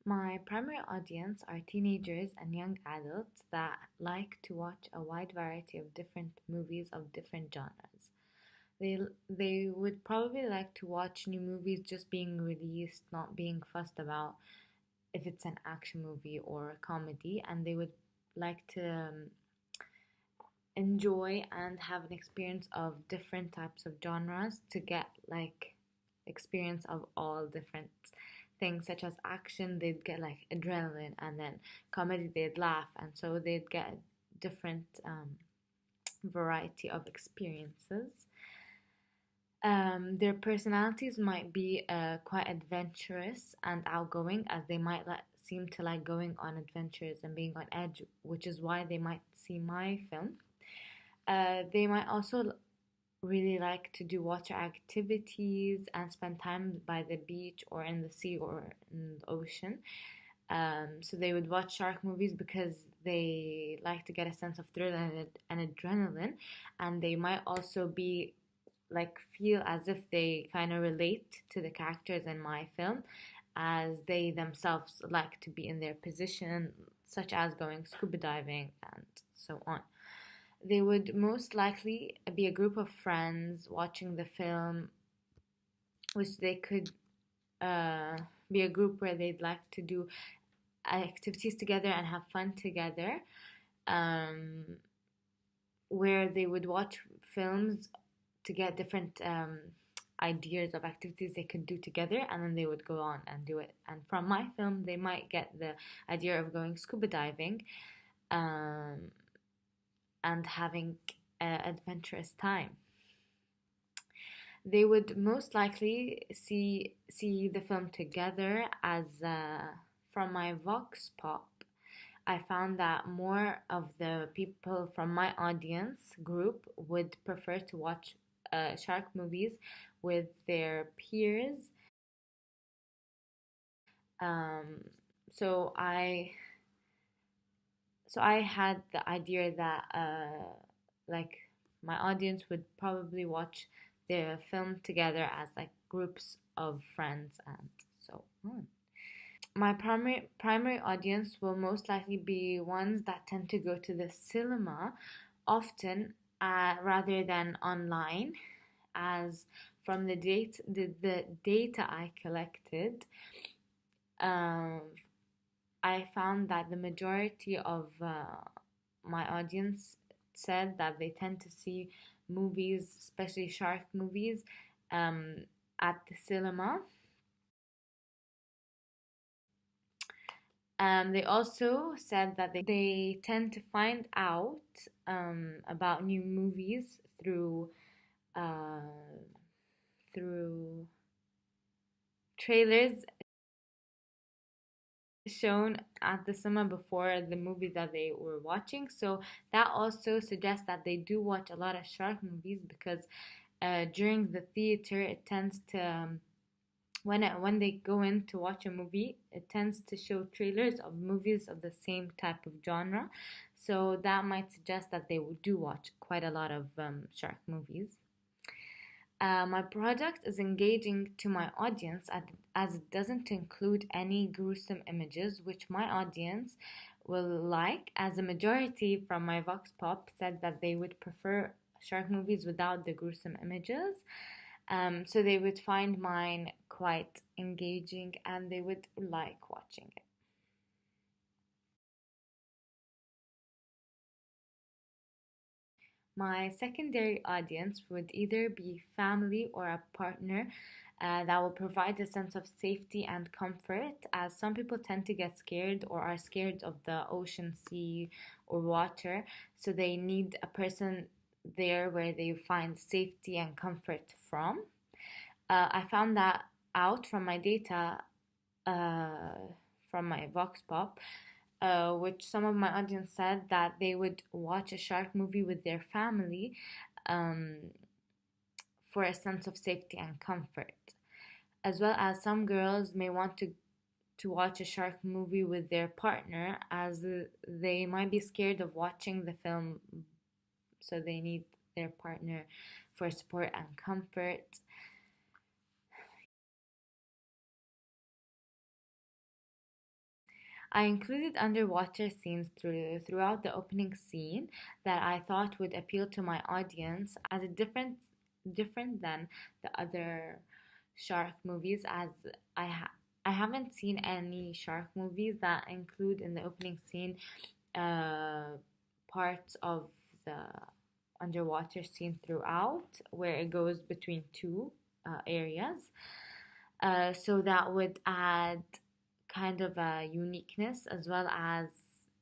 My primary audience are teenagers and young adults that like to watch a wide variety of different movies of different genres. They would probably like to watch new movies just being released, not being fussed about if it's an action movie or a comedy, and they would like to enjoy and have an experience of different types of genres to get like experience of all different things, such as action they'd get like adrenaline, and then comedy they'd laugh, and so they'd get different variety of experiences. Their personalities might be quite adventurous and outgoing, as they might seem to like going on adventures and being on edge, which is why they might see my film. They might also really like to do water activities and spend time by the beach or in the sea or in the ocean. So they would watch shark movies because they like to get a sense of thrill and adrenaline, and they might also be like feel as if they kind of relate to the characters in my film, as they themselves like to be in their position, such as going scuba diving and so on. They would most likely be a group of friends watching the film, which they could uh, be a group where they'd like to do activities together and have fun together, um, where they would watch films to get different ideas of activities they could do together, and then they would go on and do it. And from my film, they might get the idea of going scuba diving um, and having an adventurous time. They would most likely see the film together, as from my Vox Pop, I found that more of the people from my audience group would prefer to watch shark movies with their peers. Um, so I so I had the idea that like my audience would probably watch the film together as like groups of friends and so on. My primary audience will most likely be ones that tend to go to the cinema often, rather than online, as from the data I collected, um, I found that the majority of my audience said that they tend to see movies, especially shark movies, um, at the cinema. They also said that they tend to find out about new movies uh, through trailers shown at the cinema before the movie that they were watching. So that also suggests that they do watch a lot of shark movies, because during the theater it tends to when they go in to watch a movie, it tends to show trailers of movies of the same type of genre. So that might suggest that they do watch quite a lot of shark movies. My product is engaging to my audience as it doesn't include any gruesome images, which my audience will like, as a majority from my Vox Pop said that they would prefer shark movies without the gruesome images. So they would find mine quite engaging and they would like watching it. My secondary audience would either be family or a partner that will provide a sense of safety and comfort, as some people tend to get scared or are scared of the ocean, sea, or water, so they need a person there where they find safety and comfort from. I found that out from my data, uh, from my Vox Pop, which some of my audience said that they would watch a shark movie with their family, um, for a sense of safety and comfort, as well as some girls may want to watch a shark movie with their partner, as they might be scared of watching the film, so they need their partner for support and comfort. I included underwater scenes throughout the opening scene that I thought would appeal to my audience as a different than the other shark movies, as I haven't seen any shark movies that include in the opening scene uh, parts of the underwater scene throughout, where it goes between two areas. So that would add kind of a uniqueness, as well as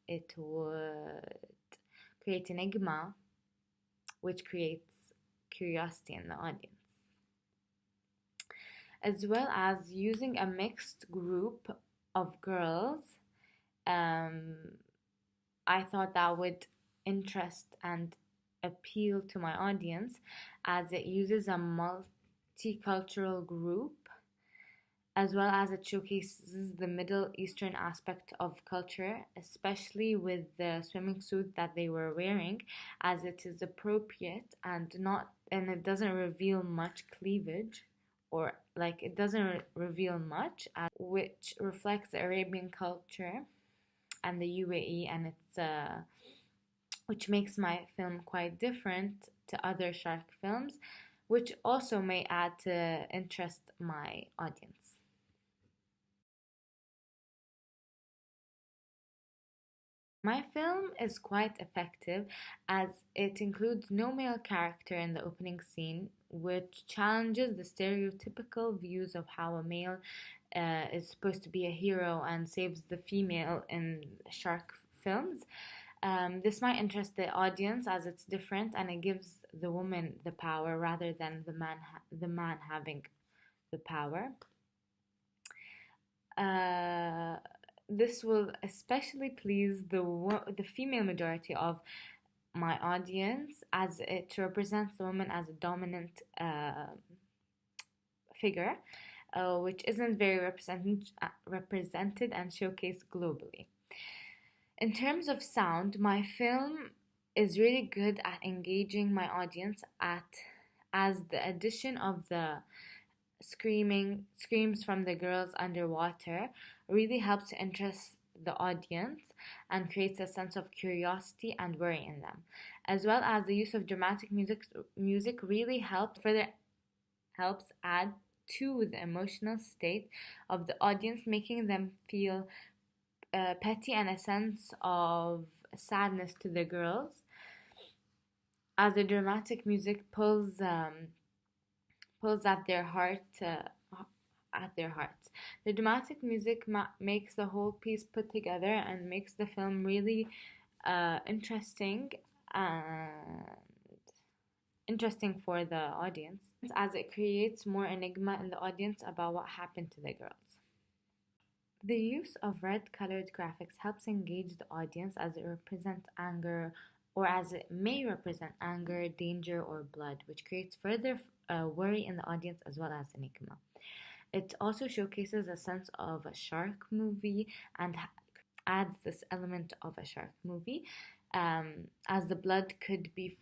it would create enigma, which creates curiosity in the audience, as well as using a mixed group of girls. Um, I thought that would interest and appeal to my audience, as it uses a multicultural group, as well as it showcases the Middle Eastern aspect of culture, especially with the swimming suit that they were wearing, as it is appropriate and it doesn't reveal much cleavage, or like it doesn't reveal much, which reflects the Arabian culture and the UAE, and it's which makes my film quite different to other shark films, which also may add to interest my audience. My film is quite effective as it includes no male character in the opening scene, which challenges the stereotypical views of how a male is supposed to be a hero and saves the female in shark films. This might interest the audience as it's different and it gives the woman the power rather than the man having the power. Uh, this will especially please the female majority of my audience, as it represents the woman as a dominant figure, which isn't very represented and showcased globally. In terms of sound, my film is really good at engaging my audience at as the addition of the screams from the girls underwater really helps to interest the audience and creates a sense of curiosity and worry in them, as well as the use of dramatic music really helps add to the emotional state of the audience, making them feel petty and a sense of sadness to the girls, as the dramatic music pulls at their hearts. The dramatic music makes the whole piece put together and makes the film really interesting and interesting for the audience, as it creates more enigma in the audience about what happened to the girls. The use of red colored graphics helps engage the audience as it represents anger, or as it may represent anger, danger, or blood, which creates further worry in the audience as well as enigma. It also showcases a sense of a shark movie and adds this element of a shark movie, as the blood could be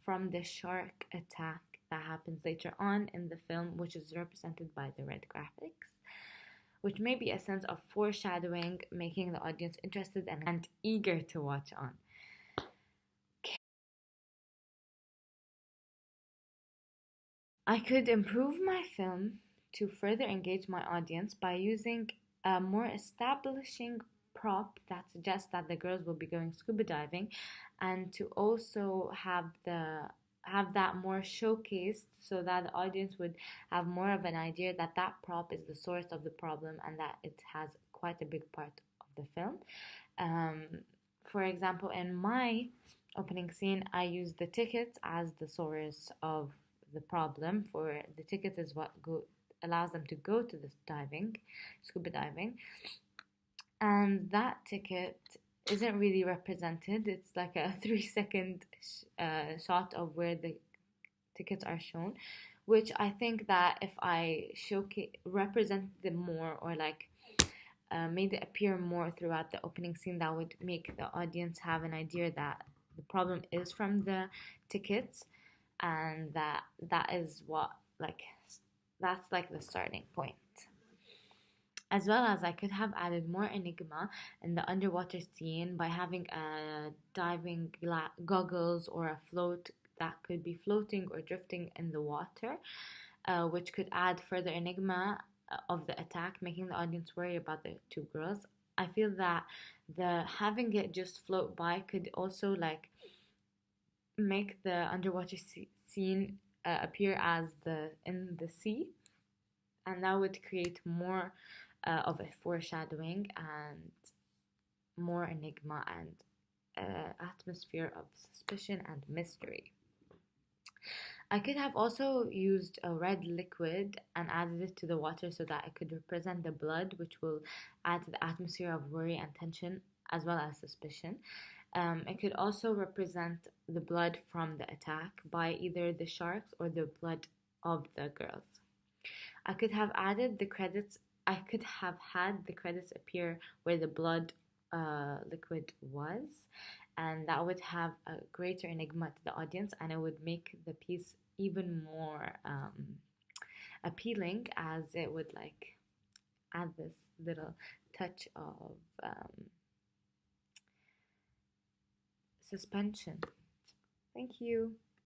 from the shark attack that happens later on in the film, which is represented by the red graphics, which may be a sense of foreshadowing, making the audience interested and eager to watch on. I could improve my film to further engage my audience by using a more establishing prop that suggests that the girls will be going scuba diving, and to also have that more showcased so that the audience would have more of an idea that that prop is the source of the problem and that it has quite a big part of the film. Um, for example, in my opening scene, I use the tickets as the source of the problem. For the tickets is what allows them to go to this scuba diving, and that ticket isn't really represented. It's like a 3 second shot of where the tickets are shown, which I think that if I represent them more, or like made it appear more throughout the opening scene, that would make the audience have an idea that the problem is from the tickets, and that is what, like, that's like the starting point. As well as I could have added more enigma in the underwater scene by having a diving goggles or a float that could be floating or drifting in the water, which could add further enigma of the attack, making the audience worry about the two girls. I feel that the having it just float by could also like make the underwater scene appear as the in the sea, and that would create more of a foreshadowing and more enigma and atmosphere of suspicion and mystery. I could have also used a red liquid and added it to the water so that it could represent the blood, which will add to the atmosphere of worry and tension as well as suspicion. It could also represent the blood from the attack by either the sharks or the blood of the girls. I could have added the credits. I could have had the credits appear where the blood liquid was, and that would have a greater enigma to the audience, and it would make the piece even more appealing, as it would like add this little touch of suspension. Thank you.